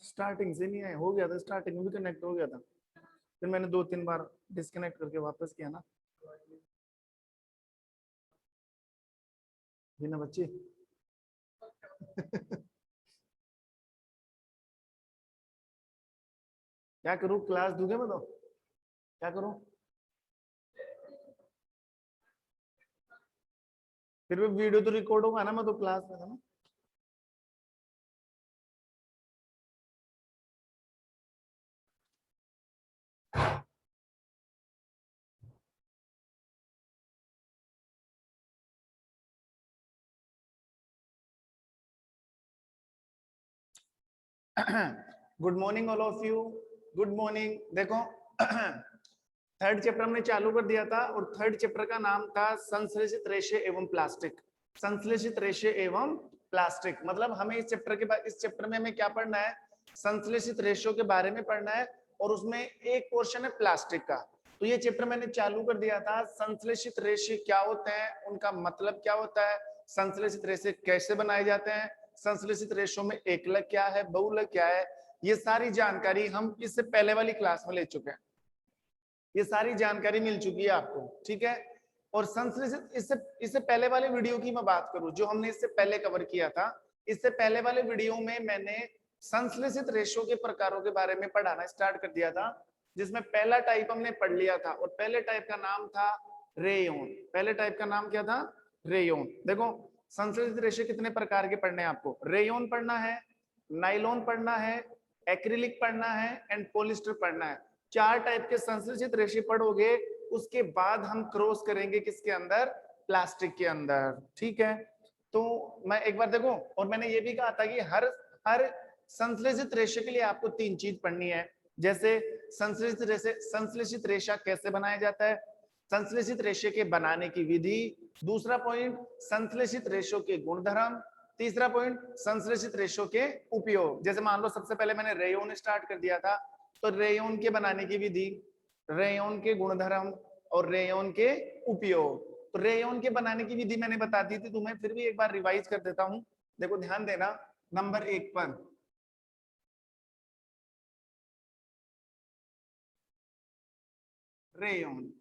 Starting से नहीं आए, हो गया था स्टार्टिंग में भी कनेक्ट हो गया था, फिर मैंने 2-3 बार डिस्कनेक्ट करके वापस किया ना। बिना बच्चे क्या करूं, क्लास दूंगे मैं तो, क्या करूं? फिर भी वीडियो तो रिकॉर्ड होगा ना, मैं तो क्लास में था ना। Good morning all of you, good morning. देखो थर्ड चैप्टर हमने चालू कर दिया था और थर्ड चैप्टर का नाम था संश्लेषित रेशे एवं प्लास्टिक। संश्लेषित रेशे एवं प्लास्टिक मतलब हमें इस चैप्टर के बाद, इस चैप्टर में हमें क्या पढ़ना है, संश्लेषित रेशों के बारे में पढ़ना है और उसमें एक पोर्शन है प्लास्टिक का। तो ये चैप्टर मैंने चालू कर दिया था, संश्लेषित रेशे क्या होते हैं, उनका मतलब क्या होता है, संश्लेषित रेशे कैसे बनाए जाते हैं, संश्लेषित रेशों में एकलक क्या है, बहुलक क्या है, ये सारी जानकारी हम इससे पहले वाली क्लास में ले चुके हैं। ये सारी जानकारी मिल चुकी है आपको, ठीक है। और संश्लेषित, इससे पहले वाले वीडियो की मैं बात करूं जो हमने इससे पहले कवर किया था, इससे पहले वाले वीडियो में मैंने संश्लेषित रेशों के प्रकारों के बारे में पढ़ाना स्टार्ट कर दिया था, जिसमें पहला टाइप हमने पढ़ लिया था और पहले टाइप का नाम था रेयोन। पहले टाइप का नाम क्या था, रेयोन। देखो संश्लेषित रेशे कितने प्रकार के पढ़ने हैं आपको, रेयोन पढ़ना है, नाइलॉन पढ़ना है, एक्रिलिक पढ़ना है एंड पॉलिस्टर पढ़ना है। 4 टाइप के संश्लेषित रेशे पढ़ोगे, उसके बाद हम क्रॉस करेंगे किसके अंदर, प्लास्टिक के अंदर, ठीक है। तो मैं एक बार देखो, और मैंने ये भी कहा था कि हर हर संश्लेषित रेशे के लिए आपको 3 चीज पढ़नी है। जैसे संश्लेषित रेशा कैसे बनाया जाता है, संश्लेषित रेशे के बनाने की विधि, दूसरा पॉइंट संश्लेषित रेशों के गुणधर्म, तीसरा पॉइंट संश्लेषित रेशों के उपयोग। जैसे मान लो सबसे पहले मैंने रेयोन स्टार्ट कर दिया था, तो रेयोन के बनाने की विधि, रेयोन के गुणधर्म और रेयोन के उपयोग। तो रेयोन के बनाने की विधि मैंने बता दी थी तुम्हें, फिर भी एक बार रिवाइज कर देता हूं। देखो ध्यान देना, नंबर 1 पर रेयोन,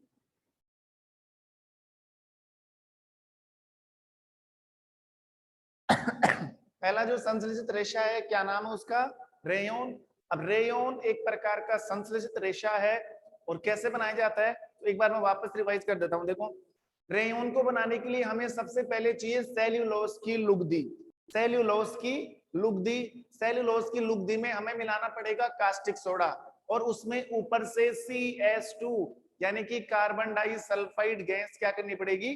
पहला जो संश्लेषित रेशा है क्या नाम है उसका, रेयोन। अब रेयोन एक प्रकार का संश्लेषित रेशा है और कैसे बनाया जाता है, तो एक बार मैं वापस रिवाइज कर देता हूं। देखो रेयोन को बनाने के लिए हमें सबसे पहले चाहिए सेल्यूलोज की लुगदी। सेल्यूलोज की लुगदी, सेल्यूलोज की लुगदी में हमें मिलाना पड़ेगा कास्टिक सोडा और उसमें ऊपर से CS2 यानी कि कार्बन डाइसल्फाइड गैस क्या करनी पड़ेगी,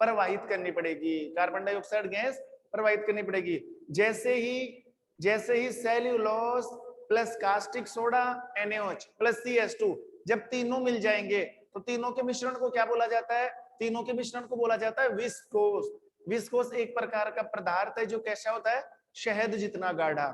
प्रवाहित करनी पड़ेगी, कार्बन डाइऑक्साइड गैस प्रवाहित करनी पड़ेगी। जैसे ही cellulose plus caustic soda NaOH plus CS2 जब तीनों मिल जाएंगे तो तीनों के मिश्रण को क्या बोला जाता है, तीनों के मिश्रण को बोला जाता है विस्कोस। विस्कोस एक प्रकार का पदार्थ है जो कैसा होता है, शहद जितना गाढ़ा।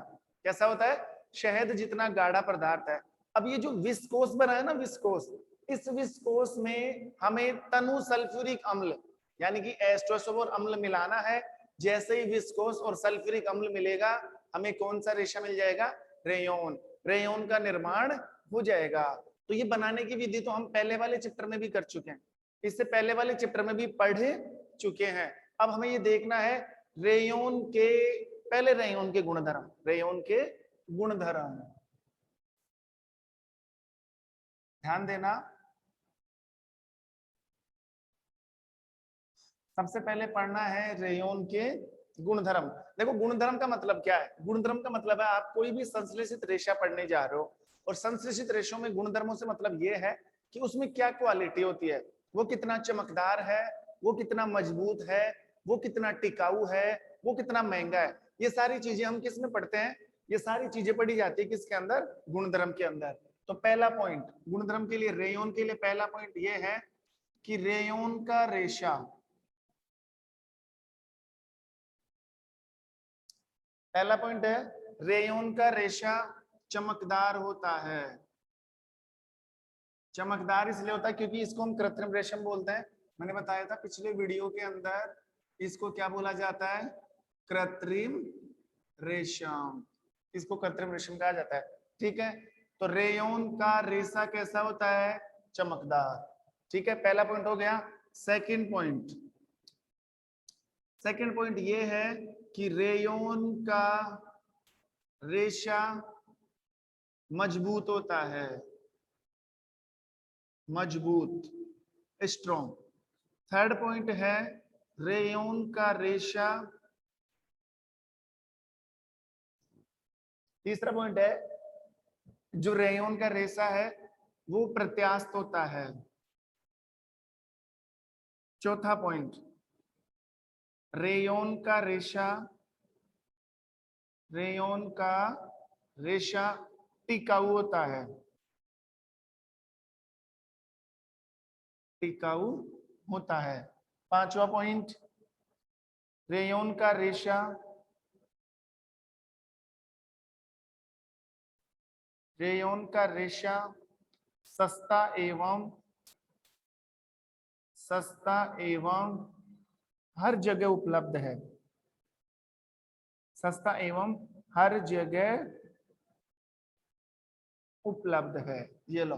कैसा होता है, शहद जितना गाढ़ा पदार्थ है। अब ये जो विस्कोस बना है ना, विस्कोस, इस विस्कोस में हमें तनु सल्फ्यूरिक अम्ल यानी कि एस्ट्रोसोबोर अम्ल मिलाना है। जैसे ही विस्कोस और सल्फ्यूरिक अम्ल मिलेगा हमें कौन सा रेशा मिल जाएगा, रेयोन। रेयोन का निर्माण हो जाएगा। तो ये बनाने की विधि तो हम पहले वाले चैप्टर में भी कर चुके हैं, इससे पहले वाले चैप्टर में भी पढ़ चुके हैं। अब हमें ये देखना है रेयोन के, पहले रेयोन के गुणधर्म, रेयोन के गुणधर्म ध्यान देना। सबसे पहले पढ़ना है रेयोन के गुणधर्म। देखो गुणधर्म का मतलब क्या है, गुणधर्म का मतलब है आप कोई भी संश्लेषित रेशा पढ़ने जा रहे हो और संश्लेषित रेशों में गुणधर्मों से मतलब ये है कि उसमें क्या क्वालिटी होती है, वो कितना चमकदार है, वो कितना मजबूत है, वो कितना टिकाऊ है, वो कितना महंगा है। ये सारी चीजें हम किस में पढ़ते हैं, ये सारी चीजें पढ़ी जाती है किसके अंदर, गुणधर्म के अंदर। तो पहला पॉइंट गुणधर्म के लिए, रेयोन के लिए पहला पॉइंट ये है कि रेयोन का रेशा, पहला पॉइंट है रेयोन का रेशा चमकदार होता है। चमकदार इसलिए होता है क्योंकि इसको हम कृत्रिम रेशम बोलते हैं। मैंने बताया था पिछले वीडियो के अंदर, इसको क्या बोला जाता है, कृत्रिम रेशम। इसको कृत्रिम रेशम कहा जाता है। ठीक है, तो रेयन का रेशा कैसा होता है? चमकदार। ठीक है, पहला पॉइंट हो गया। सेकंड पॉइंट ये है कि रेयन का रेशा मजबूत होता है, मजबूत, स्ट्रॉन्ग। थर्ड पॉइंट है रेयन का रेशा, तीसरा पॉइंट है जो रेयन का रेशा है वो प्रत्यास्थ होता है। चौथा पॉइंट, रेयन का रेशा टिकाऊ होता है, टिकाऊ होता है। पांचवा पॉइंट, रेयन का रेशा सस्ता एवं हर जगह उपलब्ध है, सस्ता एवं हर जगह उपलब्ध है। ये लो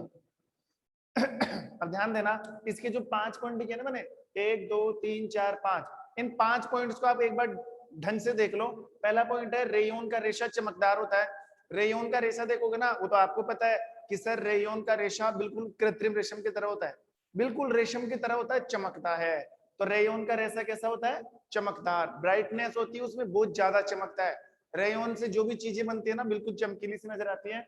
अब ध्यान देना, इसके जो 5 पॉइंट लिखे ना मैंने, 1 2 3 4 5, इन 5 पॉइंट्स को आप एक बार ढंग से देख लो। पहला पॉइंट है रेयन का रेशा चमकदार होता है। रेयन का रेशा देखोगे ना, वो तो आपको पता है कि सर रेयन का रेशा बिल्कुल कृत्रिम रेशम की तरह होता है, बिल्कुल रेशम की तरह होता है, चमकता है। तो रेयन का रेशा कैसा होता है? चमकदार, ब्राइटनेस होती है उसमें, बहुत ज्यादा चमकता है। रेयन से जो भी चीजें बनती है ना, बिल्कुल चमकीली सी नजर आती है।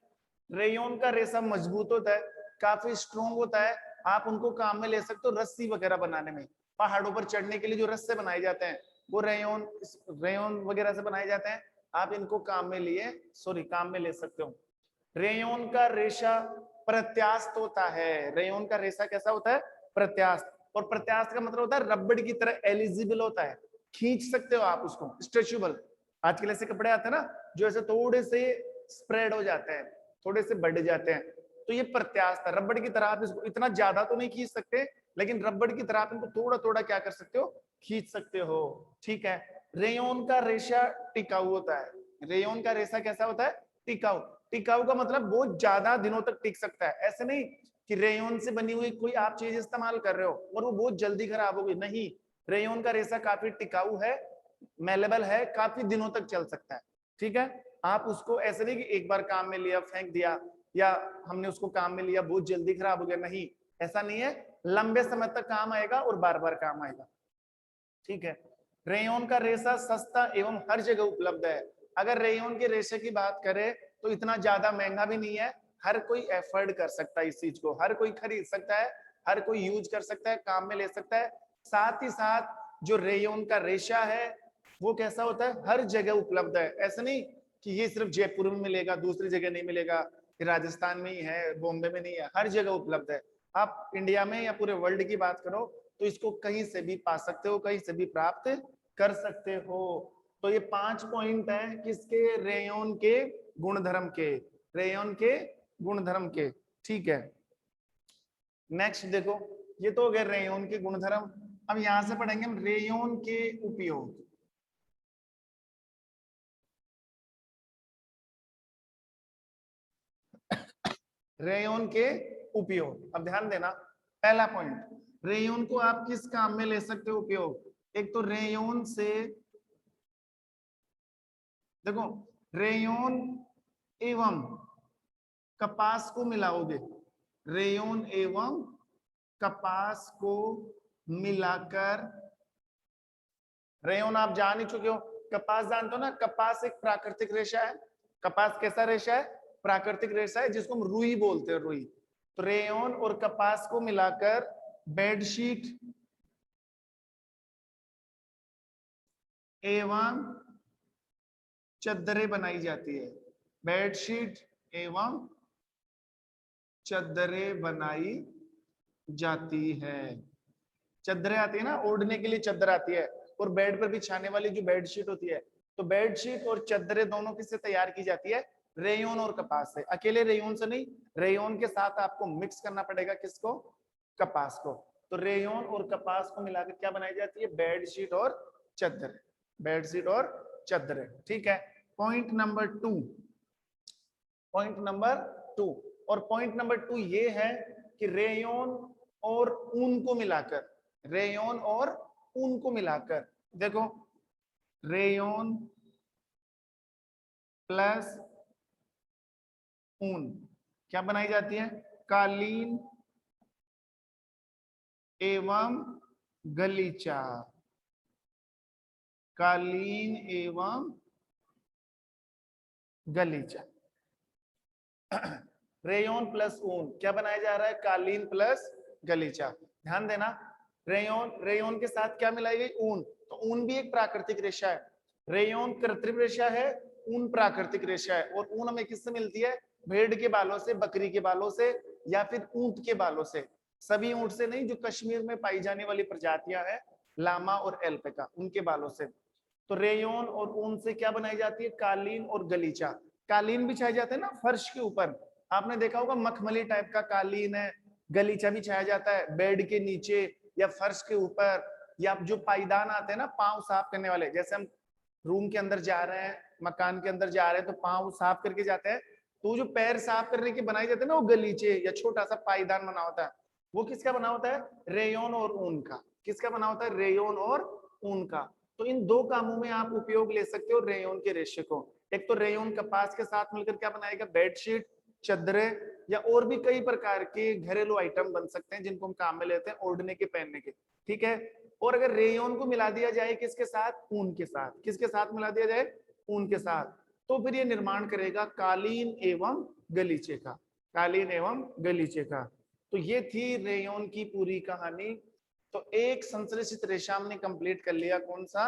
रेयन का रेशा मजबूत होता है, काफी स्ट्रॉन्ग होता है। आप उनको काम में ले सकते हो रस्सी वगैरह बनाने में। पहाड़ों पर चढ़ने के लिए जो रस्से बनाए जाते हैं वो रेयन वगैरह से बनाए जाते हैं। आप इनको काम में ले सकते हो। रेयन का रेशा प्रत्यास्थ होता है। रेयन का रेशा कैसा होता है? प्रत्यास्थ। और प्रत्यास्थ का मतलब होता है रबड़ की तरह एलिजिबल होता है, खींच सकते हो आप उसको, स्ट्रेचेबल। आजकल ऐसे कपड़े आते हैं ना जो ऐसे थोड़े से स्प्रेड हो जाते हैं, थोड़े से बढ़ जाते हैं, तो ये प्रत्यास्थ है। रबड़ की तरह आप इसको इतना ज्यादा तो नहीं खींच सकते, लेकिन रबड़ की तरह आप इनको थोड़ा थोड़ा क्या कर सकते हो? खींच सकते हो। ठीक है, रेयन का रेशा टिकाऊ होता है। रेयन का रेशा कैसा होता है? टिकाऊ। टिकाऊ का मतलब बहुत ज्यादा दिनों तक टिक सकता है। ऐसे नहीं कि रेयन से बनी हुई कोई आप चीज इस्तेमाल कर रहे हो और वो बहुत जल्दी खराब हो गई, नहीं। रेयन का रेशा काफी टिकाऊ है, मेलेबल है, काफी दिनों तक चल सकता है। ठीक है, आप उसको ऐसे नहीं कि एक बार काम में लिया फेंक दिया, या हमने उसको काम में लिया बहुत जल्दी खराब हो गया, नहीं, ऐसा नहीं है। लंबे समय तक काम आएगा और बार बार काम आएगा। ठीक है, रेयन का रेशा सस्ता एवं हर जगह उपलब्ध है। अगर रेयन के रेशे की बात करें तो इतना ज्यादा महंगा भी नहीं है, हर कोई एफर्ड कर सकता है इस चीज को, हर कोई खरीद सकता है, हर कोई यूज कर सकता है, काम में ले सकता है। साथ ही साथ जो रेयन का रेशा है वो कैसा होता है? हर जगह उपलब्ध है। ऐसा नहीं कि ये सिर्फ जयपुर में मिलेगा, दूसरी जगह नहीं मिलेगा, राजस्थान में ही है, बॉम्बे में नहीं है, हर जगह उपलब्ध है। आप इंडिया में या पूरे वर्ल्ड की बात करो तो इसको कहीं से भी पा सकते हो, कहीं से भी प्राप्त कर सकते हो। तो ये 5 पॉइंट है किसके? रेयन के गुणधर्म के, रेयन के गुणधर्म के। ठीक है, नेक्स्ट देखो, ये तो हो गए रेयन के गुणधर्म। अब यहां से पढ़ेंगे हम रेयन के उपयोग। रेयन के उपयोग, अब ध्यान देना। पहला पॉइंट, रेयन को आप किस काम में ले सकते हो उपयोग? एक तो रेयन से, देखो, रेयन एवं कपास को मिलाओगे, रेयन एवं कपास को मिलाकर, रेयन आप जान ही चुके हो, कपास जानते हो ना, कपास एक प्राकृतिक रेशा है। कपास कैसा रेशा है? प्राकृतिक रेशा है, जिसको हम रुई बोलते हैं, रुई। तो रेयन और कपास को मिलाकर बेडशीट एवं चद्दरें बनाई जाती है। बेडशीट एवं चद्दरें बनाई जाती है। चद्दरें आती है ना, ओढ़ने के लिए चद्दर आती है, और बेड पर बिछाने वाली जो बेडशीट होती है, तो बेडशीट और चद्दरें दोनों किससे तैयार की जाती है? रेयन और कपास से। अकेले रेयन से नहीं, रेयन के साथ आपको मिक्स करना पड़ेगा किसको? कपास को। तो रेयन और कपास को मिलाकर क्या बनाई जाती है? बेडशीट और चद्दर, बेडशीट और चद्दरें। ठीक है, पॉइंट नंबर 2, पॉइंट नंबर 2। और पॉइंट नंबर 2 ये है कि रेयोन और ऊन को मिलाकर, रेयोन और ऊन को मिलाकर, देखो रेयोन प्लस ऊन क्या बनाई जाती है, कालीन एवं गलीचा, कालीन एवं गलीचा। रेयोन प्लस ऊन क्या बनाया जा रहा है, कालीन प्लस गलीचा। ध्यान देना, रेयोन, रेयोन के साथ क्या मिलाई गई, ऊन। तो ऊन भी एक प्राकृतिक रेशा है, रेयोन कृत्रिम रेशा है, ऊन प्राकृतिक रेशा है। और ऊन हमें किससे मिलती है, भेड़ के बालों से, बकरी के बालों से, या फिर ऊंट के बालों से। सभी ऊंट से नहीं, जो कश्मीर में पाई जाने वाली प्रजातियां हैं, लामा और एल्पैका, उनके बालों से। तो रेयोन और ऊन से क्या बनाई जाती है, कालीन और गलीचा। कालीन बिछाए जाते हैं ना फर्श के ऊपर, आपने देखा होगा मखमली टाइप का कालीन है, गलीचा बिछाया जाता है बेड के नीचे या फर्श के ऊपर, या जो पायदान आते हैं ना पांव साफ करने वाले, जैसे हम रूम के अंदर जा रहे हैं, मकान के अंदर जा रहे हैं, तो पांव साफ करके जाते हैं, तो जो पैर साफ करने के बनाए जाते हैं ना वो गलीचे या छोटा सा पायदान बना होता है, वो किसका बना होता है, रेयोन और ऊन का। किसका बना होता है, रेयोन और ऊन का। तो इन दो कामों में आप उपयोग ले सकते हो रेयोन के रेशे को। एक तो रेयोन कपास के साथ मिलकर क्या बनाएगा, बेडशीट, चद्दरें, या और भी कई प्रकार के घरेलू आइटम बन सकते हैं जिनको हम काम में लेते हैं ओढ़ने के, पहनने के, ठीक है। और अगर रेयोन को मिला दिया जाए किसके साथ, ऊन के साथ, किसके साथ मिला दिया जाए, ऊन के साथ, तो फिर ये निर्माण करेगा कालीन एवं गलीचे का, कालीन एवं गलीचे का। तो ये थी रेयोन की पूरी कहानी। तो एक संश्लेषित रेशा हमने कंप्लीट कर लिया, कौन सा,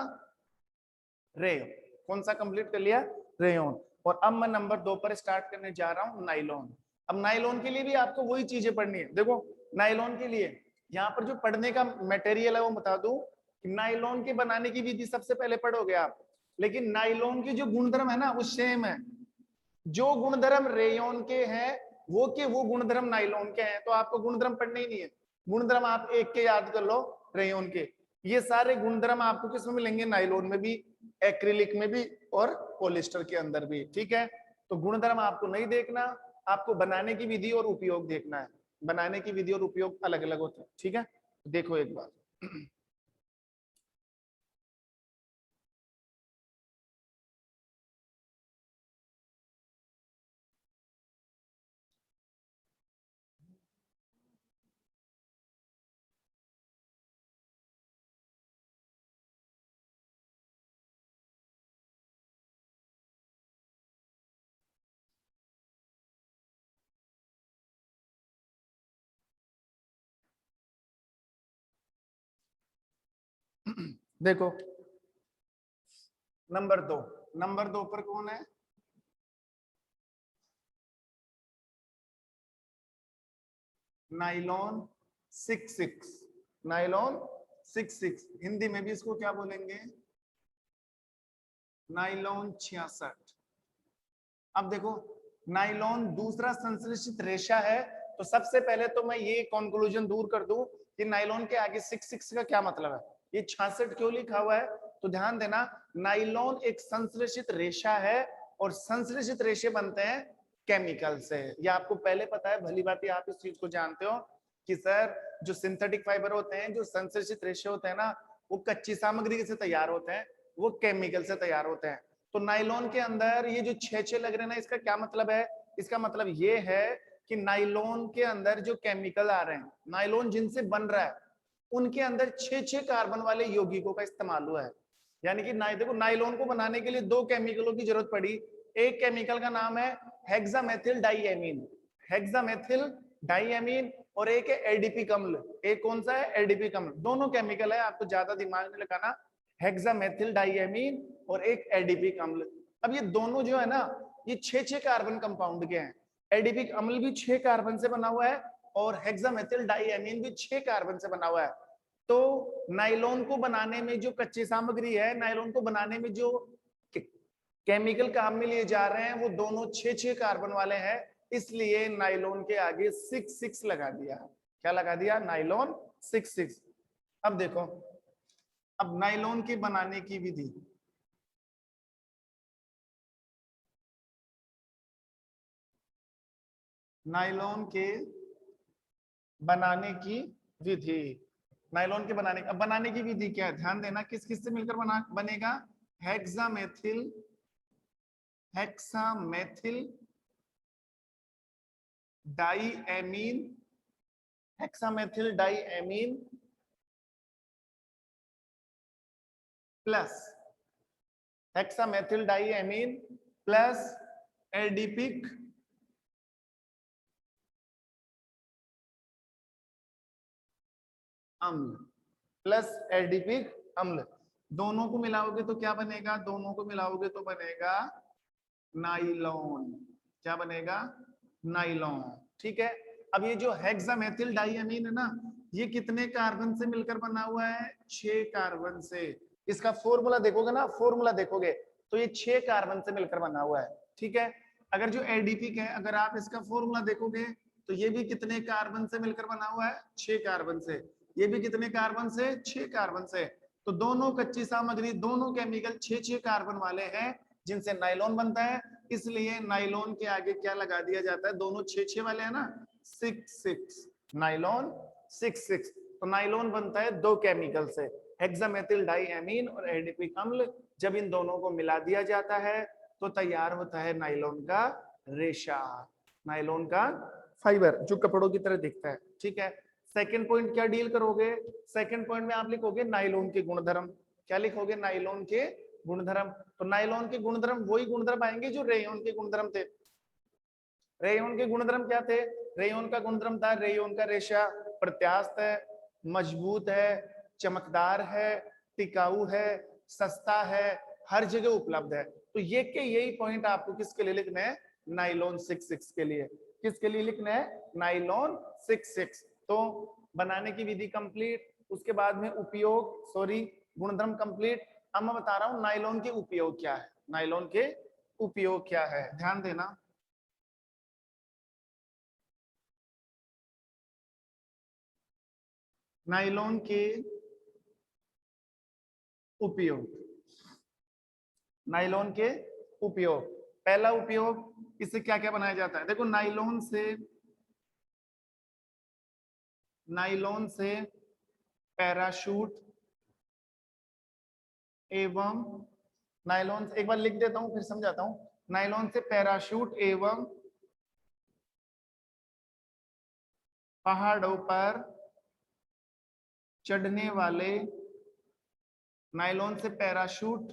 रेयोन। कौन सा कंप्लीट कर लिया, रेयोन। और अब मैं नंबर 2 पर स्टार्ट करने जा रहा हूं, नाइलॉन। अब नाइलॉन के लिए भी आपको वही चीजें पढ़नी है। देखो नाइलॉन के लिए यहाँ पर जो पढ़ने का मटेरियल है वो बता दूं कि नाइलॉन के बनाने की विधि सबसे पहले पढ़ोगे आप, लेकिन नाइलॉन की जो गुणधर्म है ना वो सेम है। जो गुणधर्म रेयोन के हैं वो गुणधर्म नाइलॉन के हैं, तो आपको गुणधर्म पढ़ने ही नहीं है। गुणधर्म आप एक के याद कर लो रेयोन के, ये सारे गुणधर्म आपको किसमें मिलेंगे, नाइलॉन में भी, एक्रिलिक में भी और पॉलिस्टर के अंदर भी, ठीक है। तो गुणधर्म आपको नहीं देखना, आपको बनाने की विधि और उपयोग देखना है। बनाने की विधि और उपयोग अलग अलग होते हैं, ठीक है। देखो एक बार देखो नंबर 2, नंबर 2 पर कौन है, नाइलॉन 66, नाइलॉन 66, हिंदी में भी इसको क्या बोलेंगे, नाइलॉन 66। अब देखो नाइलॉन दूसरा संश्लेषित रेशा है, तो सबसे पहले तो मैं ये कंक्लूजन दूर कर दूं कि नाइलॉन के आगे 66 का क्या मतलब है, ये 66 क्यों लिखा हुआ है। तो ध्यान देना, नाइलॉन एक संश्लेषित रेशा है और संश्लेषित रेशे बनते हैं केमिकल से। ये आपको पहले पता है, भली बात आप इस चीज को जानते हो कि सर जो सिंथेटिक फाइबर होते हैं, जो संश्लेषित रेशे होते हैं ना, वो कच्ची सामग्री से तैयार होते हैं, वो केमिकल से तैयार होते हैं। तो नाइलॉन के अंदर ये जो 6 लग रहे हैं ना, इसका क्या मतलब है, इसका मतलब ये है कि नाइलॉन के अंदर जो केमिकल आ रहे हैं, नाइलॉन जिनसे बन रहा है, उनके अंदर 6 कार्बन वाले यौगिकों का इस्तेमाल हुआ है। यानी कि देखो नाइलॉन को बनाने के लिए 2 केमिकलों की जरूरत पड़ी। एक केमिकल का नाम है हेक्सामेथिल डाइएमीन, हेक्सामेथिल डाइएमीन, और एक है एडीपी कम्ल। एक कौन सा है, एडीपी कम्ल। दोनों केमिकल है, आपको ज्यादा दिमाग में लगाना, हेक्सामेथिल डाइएमीन और एक एडीपी अम्ल। अब ये दोनों जो है ना, ये 6 कार्बन कंपाउंड के हैं। एडीपी अम्ल भी 6 कार्बन से बना हुआ है और हेक्सामेथिल डाइएमीन भी 6 कार्बन से बना हुआ है। तो नाइलॉन को बनाने में जो कच्ची सामग्री है, नाइलॉन को बनाने में जो केमिकल काम में लिए जा रहे हैं, वो दोनों 6 कार्बन वाले हैं, इसलिए नाइलॉन के आगे 66 लगा दिया। क्या लगा दिया, नाइलॉन 66। अब देखो, अब नाइलॉन के बनाने की विधि, . नायलॉन के बनाने की विधि। नायलॉन के बनाने की विधि क्या है, ध्यान देना, किस किस से मिलकर बनेगा, हेक्सामेथिल डाईएमीन, हेक्सामेथिल डाईएमीन प्लस हेक्सामेथिल डाईएमीन प्लस एडिपिक अम्ल, प्लस एडिपिक अम्ल, दोनों को मिलाओगे तो क्या बनेगा, दोनों को मिलाओगे तो बनेगा नाइलॉन। क्या बनेगा, नाइलॉन। ठीक है, अब ये जो हेक्सामेथिल डाईएमीन है ना, ये कितने कार्बन से मिलकर बना हुआ है, 6 कार्बन से। इसका फॉर्मूला देखोगे ना, फॉर्मूला देखोगे तो ये 6 कार्बन से मिलकर बना हुआ है। ठीक है, अगर जो एडिपिक है, अगर आप इसका फॉर्मूला देखोगे तो ये भी कितने कार्बन से मिलकर बना हुआ है, 6 कार्बन से। ये भी कितने कार्बन से, 6 कार्बन से। तो दोनों कच्ची सामग्री, दोनों केमिकल 6 कार्बन वाले हैं जिनसे नाइलॉन बनता है। इसलिए नाइलॉन के आगे क्या लगा दिया जाता है, दोनों 6 वाले हैं ना, 6 नाइलॉन 6। तो नाइलॉन बनता है 2 केमिकल से, हेक्सामेथिल डाईएमीन और एडिपिक अम्ल। जब इन दोनों को मिला दिया जाता है तो तैयार होता है नाइलॉन का रेशा, नाइलॉन का फाइबर जो कपड़ों की तरह दिखता है। ठीक है, सेकंड पॉइंट क्या डील करोगे, सेकंड पॉइंट में आप लिखोगे नाइलॉन के गुणधर्म। क्या लिखोगे, नाइलॉन के गुणधर्म। तो नाइलॉन के गुणधर्म वही गुणधर्म आएंगे जो रेयन के गुणधर्म थे। रेयन के गुणधर्म क्या थे, रेयन का गुणधर्म था, रेयन का रेशा प्रत्यास्थ है, मजबूत है, चमकदार है, टिकाऊ है, सस्ता है, हर जगह उपलब्ध है। तो ये के यही पॉइंट आपको किसके लिए लिखना है, नाइलॉन 6 के लिए। किसके लिए लिखना है, नाइलॉन 6। तो बनाने की विधि कंप्लीट, उसके बाद में उपयोग, सॉरी गुणधर्म कंप्लीट। अब मैं बता रहा हूं नाइलॉन के उपयोग क्या है, नाइलॉन के उपयोग क्या है, ध्यान देना। नाइलॉन के उपयोग, नाइलॉन के उपयोग, पहला उपयोग, इससे क्या क्या बनाया जाता है। देखो नाइलॉन से पैराशूट एवं, नाइलॉन से, एक बार लिख देता हूं फिर समझाता हूं, नाइलॉन से पैराशूट एवं पहाड़ों पर चढ़ने वाले, नाइलॉन से पैराशूट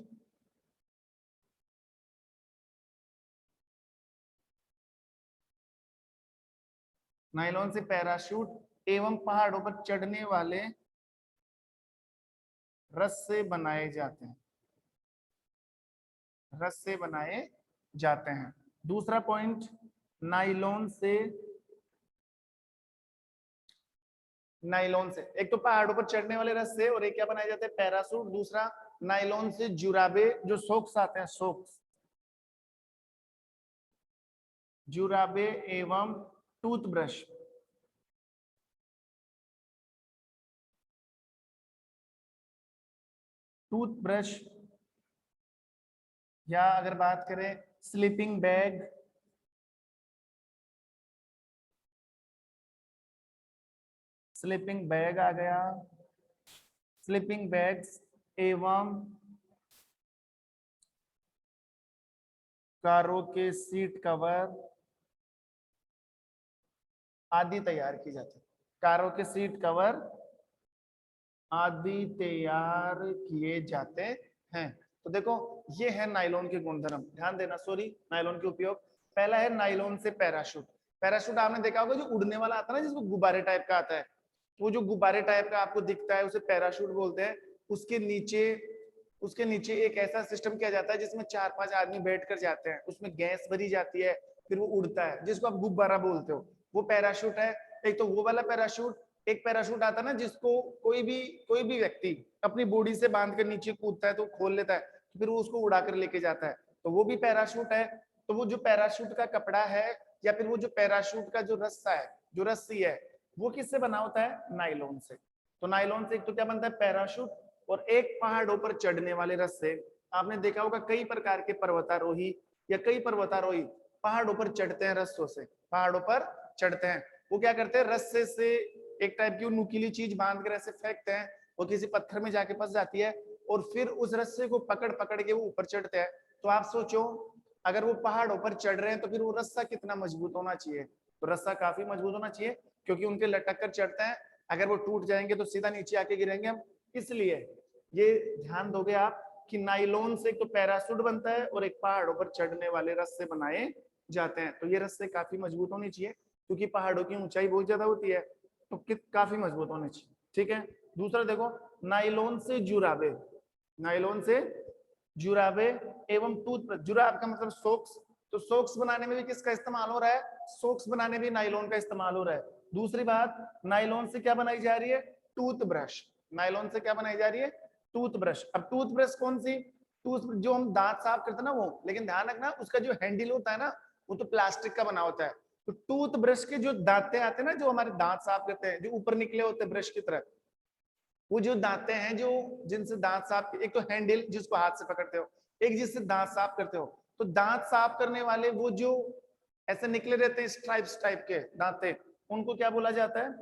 नाइलॉन से पैराशूट एवं पहाड़ों पर चढ़ने वाले रस्से बनाए जाते हैं, रस्से बनाए जाते हैं। दूसरा पॉइंट, नाइलॉन से एक तो पहाड़ों पर चढ़ने वाले रस्से और एक क्या बनाए जाते हैं, पैराशूट। दूसरा नाइलॉन से जुराबे, जो सॉक्स आते हैं, सॉक्स, जुराबे एवं टूथब्रश, टूथब्रश, या अगर बात करें स्लीपिंग बैग, स्लीपिंग बैग आ गया, स्लीपिंग बैग्स एवं कारों के सीट कवर आदि तैयार की जाती है। कारों के सीट कवर आदि तैयार किए जाते हैं। तो देखो ये है नाइलॉन के गुणधर्म, ध्यान देना, सॉरी नाइलॉन के उपयोग। पहला है नाइलॉन से पैराशूट। पैराशूट आपने देखा होगा जो उड़ने वाला आता है ना, जिसको गुब्बारे टाइप का आता है, वो जो गुब्बारे टाइप का आपको दिखता है उसे पैराशूट बोलते हैं। उसके नीचे एक ऐसा सिस्टम किया जाता है जिसमें 4-5 आदमी बैठ कर जाते हैं, उसमें गैस भरी जाती है, फिर वो उड़ता है, जिसको आप गुब्बारा बोलते हो, वो पैराशूट है। एक तो वो वाला पैराशूट, एक पैराशूट आता है ना जिसको कोई भी व्यक्ति अपनी बॉडी से बांध कर नीचे कूदता है तो खोल लेता है, तो फिर वो उसको उड़ाकर लेके जाता है, तो वो भी पैराशूट है। तो वो जो पैराशूट का कपड़ा है या फिर वो जो पैराशूट का जो रस्सा है, जो रस्सी है, वो किससे बना होता है, नाइलॉन से। तो नाइलॉन से एक तो क्या बनता है, पैराशूट, और एक पहाड़ों पर चढ़ने वाले रस्से। आपने देखा होगा कई प्रकार के पर्वतारोही या कई पर्वतारोही पहाड़ों पर चढ़ते हैं रस्सों से, पहाड़ों पर चढ़ते हैं, वो क्या करते हैं, रस्से से एक टाइप की नुकीली चीज बांध कर ऐसे फेंकते हैं, वो किसी पत्थर में जाके फंस जाती है और फिर उस रस्से को पकड़ पकड़ के वो ऊपर चढ़ते हैं। तो आप सोचो अगर वो पहाड़ों पर चढ़ रहे हैं तो फिर वो रस्सा कितना मजबूत होना चाहिए। तो रस्सा काफी मजबूत होना चाहिए क्योंकि उनके लटक कर चढ़ते हैं, अगर वो टूट जाएंगे तो सीधा नीचे आके गिरेंगे हम। इसलिए ये ध्यान दोगे आप कि नाइलॉन से तो पैरासूट बनता है और एक पहाड़ों पर चढ़ने वाले रस्से बनाए जाते हैं। तो ये रस्से काफी मजबूत होने चाहिए क्योंकि पहाड़ों की ऊंचाई बहुत ज्यादा होती है, तो काफी मजबूत होने चाहिए। ठीक है, दूसरा देखो, नाइलॉन से जुराबे, नाइलॉन से जुराबे एवं टूथब्रश। जुराब का मतलब सॉक्स, तो सॉक्स बनाने में भी किसका इस्तेमाल हो रहा है, सॉक्स बनाने में नाइलॉन का इस्तेमाल हो रहा है। दूसरी बात, नाइलॉन से क्या बनाई जा रही है, टूथब्रश। नाइलॉन से क्या बनाई जा रही है, टूथब्रश। अब टूथब्रश कौन सी, टूथ जो हम दांत साफ करते हैं ना वो, लेकिन ध्यान रखना उसका जो हैंडल होता है ना वो तो प्लास्टिक का बना होता है। तो टूथब्रश के जो दांते आते हैं ना, जो हमारे दांत साफ करते हैं, जो ऊपर निकले होते हैं ब्रश की तरह, वो जो दांते हैं जो जिनसे दांत साफ, एक तो हैंडल जिसको हाथ से पकड़ते हो, एक जिससे दांत साफ करते हो। तो दांत साफ करने वाले वो जो ऐसे निकले रहते हैं स्ट्राइप्स टाइप के दांते, उनको क्या बोला जाता है,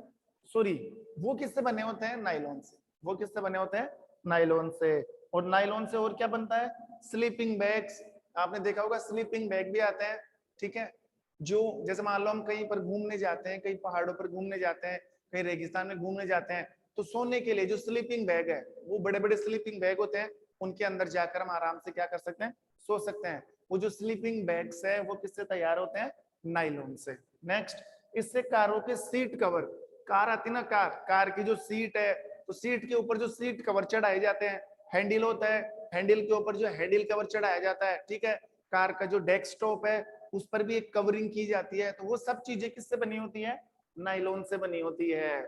सॉरी, वो किससे बने होते हैं, नाइलॉन से। वो किससे बने होते हैं, नाइलॉन से। और नाइलॉन से और क्या बनता है, स्लीपिंग बैग्स। आपने देखा होगा स्लीपिंग बैग भी आते हैं। ठीक है, जो जैसे मान लो हम कहीं पर घूमने जाते हैं, कहीं पहाड़ों पर घूमने जाते हैं, कहीं रेगिस्तान में घूमने जाते हैं, तो सोने के लिए जो स्लीपिंग बैग है, वो बड़े बड़े स्लीपिंग बैग होते हैं, उनके अंदर जाकर हम आराम से क्या कर सकते हैं, सो सकते हैं। वो जो स्लीपिंग बैग्स है वो किससे तैयार होते हैं, नाइलॉन से। नेक्स्ट, इससे कारों के सीट कवर, कार आती ना, कार की जो सीट है, तो सीट के ऊपर जो सीट कवर चढ़ाए जाते हैं, हैंडल होता है, हैंडल के ऊपर जो हैंडल कवर चढ़ाया जाता है। ठीक है, कार का जो डेस्कटॉप है उस पर भी एक कवरिंग की जाती है। तो वो सब चीजें किससे बनी होती है, नाइलॉन से बनी होती है।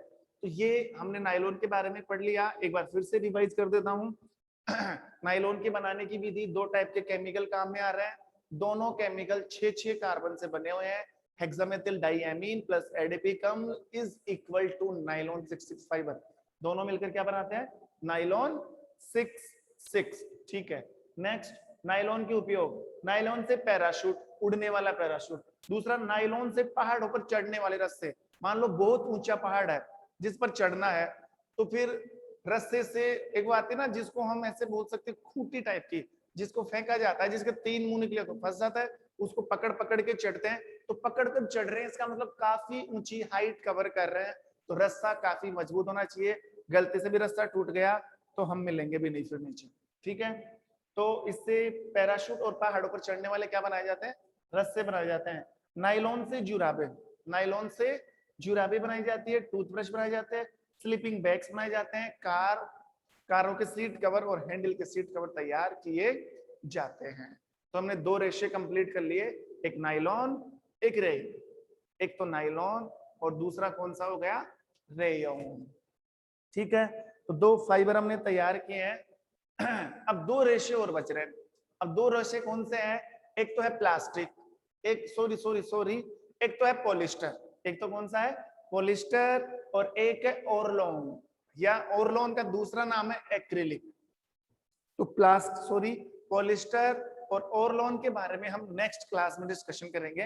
तो ये हमने नाइलॉन के बारे में पढ़ लिया, एक बार फिर से रिवाइज कर देता हूँ। नाइलॉन के बनाने की विधि, दो टाइप के केमिकल काम में आ रहे हैं, दोनों केमिकल 6 कार्बन से बने हुए हैं। Hexamethylene diamine plus adipic acid is equal to nylon 66 fibre, दोनों मिलकर क्या बनाते हैं, नाइलॉन 66। ठीक है, नेक्स्ट, नाइलॉन के उपयोग, नाइलॉन से पैराशूट, उड़ने वाला पैराशूट। दूसरा, नाइलॉन से पहाड़ों पर चढ़ने वाले रस्से। मान लो बहुत ऊंचा पहाड़ है जिस पर चढ़ना है, तो फिर रस्से से एक बात है ना, जिसको हम ऐसे बोल सकते हैं खूंटी टाइप की, जिसको फेंका जाता है, जिसके 3 मुंह निकले तो फंस जाता है, उसको पकड़ पकड़ के चढ़ते हैं। तो पकड़ कर चढ़ रहे हैं, इसका मतलब काफी ऊंची हाइट कवर कर रहे हैं। तो रस्सा काफी मजबूत होना चाहिए, गलती से भी रस्सा टूट गया तो हम मिलेंगे भी नहीं फिर नीचे। ठीक है, तो इससे पैराशूट और पहाड़ों पर चढ़ने वाले क्या बनाए जाते हैं, रस्से बनाए जाते हैं। नाइलॉन से जुराबे, नाइलॉन से जुराबे बनाई जाती है, टूथब्रश बनाए जाते हैं, स्लीपिंग बैग्स बनाए जाते हैं, कारों के सीट कवर और हैंडल के सीट कवर तैयार किए जाते हैं। तो हमने 2 रेशे कंप्लीट कर लिए, एक नाइलॉन एक रे, एक तो नाइलॉन और दूसरा कौन सा हो गया, रेयन। ठीक है, तो 2 फाइबर हमने तैयार किए हैं। अब 2 रेशे और बच रहे हैं। अब 2 रेशे कौन से हैं, एक तो है प्लास्टिक, एक सॉरी एक तो है पॉलिस्टर। एक तो कौन सा है, पॉलिस्टर, और एक है ओरलॉन, या ओरलॉन का दूसरा नाम है एक्रिलिक। तो पॉलिस्टर और ओरलॉन के बारे में हम नेक्स्ट क्लास में डिस्कशन करेंगे।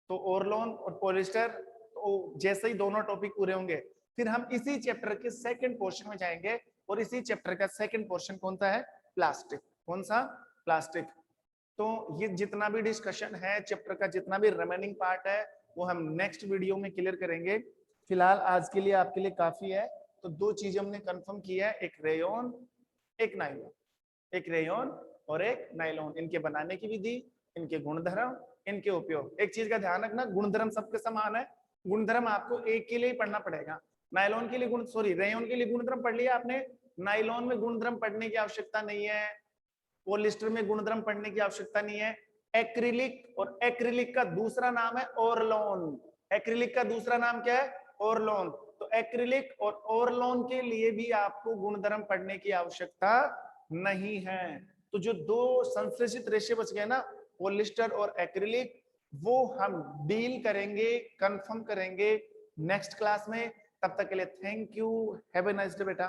तो ओरलॉन और पॉलिस्टर, तो जैसे ही दोनों टॉपिक पूरे होंगे फिर हम इसी चैप्टर के सेकंड पोर्शन में जाएंगे, और इसी चैप्टर का सेकंड पोर्शन कौन सा है, प्लास्टिक। कौन सा, प्लास्टिक। तो ये जितना भी डिस्कशन है चैप्टर का, जितना भी रिमेनिंग पार्ट है, वो हम नेक्स्ट वीडियो में क्लियर करेंगे। फिलहाल आज के लिए आपके लिए काफी है। तो 2 चीजें हमने कंफर्म किया है, एक रेयन एक नाइलॉन, एक रेयन और एक नाइलॉन, इनके बनाने की विधि, इनके गुणधर्म, इनके उपयोग। एक चीज का ध्यान रखना, गुणधर्म सबके समान है, गुणधर्म आपको एक के लिए ही पढ़ना पड़ेगा। नाइलॉन के लिए रेयन के लिए गुणधर्म पढ़ लिया आपने, नाइलॉन में गुणधर्म पढ़ने की आवश्यकता नहीं है, पॉलिस्टर में गुणधर्म पढ़ने की आवश्यकता नहीं है। एक्रिलिक, और एक्रिलिक का दूसरा नाम है ओरलॉन। एक्रिलिक का दूसरा नाम क्या है, ओरलॉन। तो एक्रिलिक और ओरलॉन के लिए भी आपको गुणधर्म पढ़ने की आवश्यकता नहीं है। तो जो 2 संश्लेषित रेशे बच गए ना, पॉलिस्टर और एक्रिलिक, वो हम डील करेंगे, कंफर्म करेंगे नेक्स्ट क्लास में। तब तक के लिए thank you, have a nice day बेटा।